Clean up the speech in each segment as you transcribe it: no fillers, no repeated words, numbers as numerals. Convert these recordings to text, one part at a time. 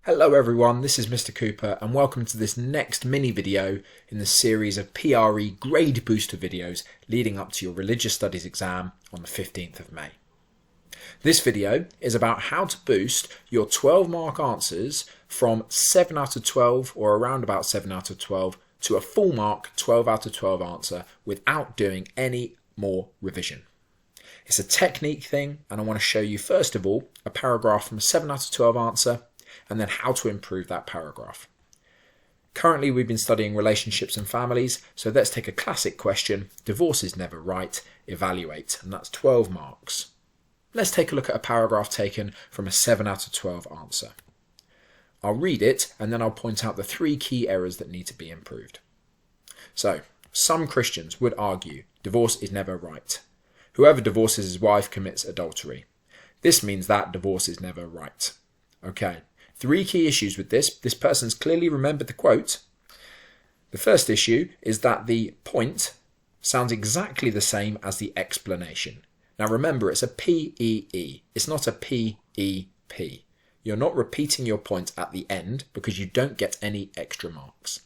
Hello everyone, this is Mr. Cooper and welcome to this next mini video in the series of PRE grade booster videos leading up to your religious studies exam on the 15th of May. This video is about how to boost your 12 mark answers from 7 out of 12 or around about 7 out of 12 to a full mark 12 out of 12 answer without doing any more revision. It's a technique thing and I want to show you first of all a paragraph from a 7 out of 12 answer and then how to improve that paragraph. Currently we've been studying relationships and families, so let's take a classic question, divorce is never right, evaluate, and that's 12 marks. Let's take a look at a paragraph taken from a 7 out of 12 answer. I'll read it and then I'll point out the 3 key errors that need to be improved. So, some Christians would argue divorce is never right. Whoever divorces his wife commits adultery. This means that divorce is never right. Okay. 3 key issues with this. This person's clearly remembered the quote. The first issue is that the point sounds exactly the same as the explanation. Now remember, it's a P-E-E. It's not a P-E-P. You're not repeating your point at the end because you don't get any extra marks.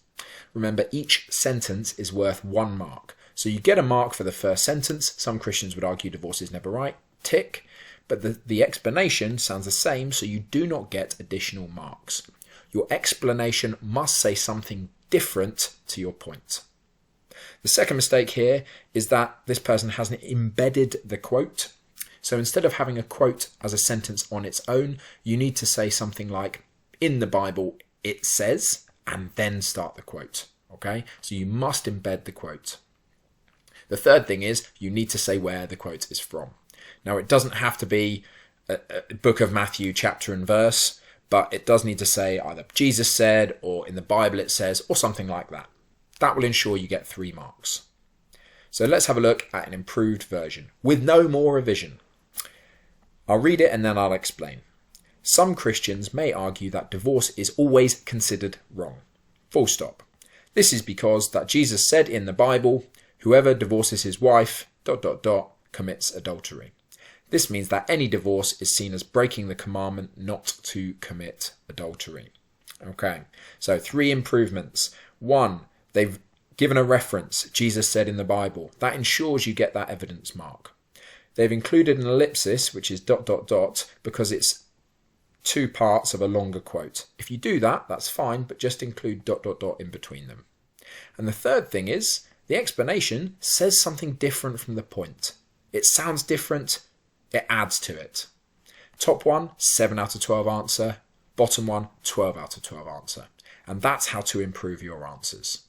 Remember, each sentence is worth 1 mark. So you get a mark for the first sentence. Some Christians would argue divorce is never right. Tick. But the explanation sounds the same, so you do not get additional marks. Your explanation must say something different to your point. The second mistake here is that this person hasn't embedded the quote. So instead of having a quote as a sentence on its own, you need to say something like, in the Bible it says, and then start the quote. Okay? So you must embed the quote. The third thing is you need to say where the quote is from. Now, it doesn't have to be a book of Matthew chapter and verse, but it does need to say either Jesus said or in the Bible it says or something like that. That will ensure you get 3 marks. So let's have a look at an improved version with no more revision. I'll read it and then I'll explain. Some Christians may argue that divorce is always considered wrong. Full stop. This is because that Jesus said in the Bible, whoever divorces his wife, ... commits adultery. This means that any divorce is seen as breaking the commandment not to commit adultery. Okay, so 3 improvements. 1, they've given a reference, Jesus said in the Bible. That ensures you get that evidence mark. They've included an ellipsis, which is ... because it's 2 parts of a longer quote. If you do that, that's fine, but just include ... in between them. And the third thing is, the explanation says something different from the point. It sounds different, it adds to it. Top one, 7 out of 12 answer. Bottom one, 12 out of 12 answer. And that's how to improve your answers.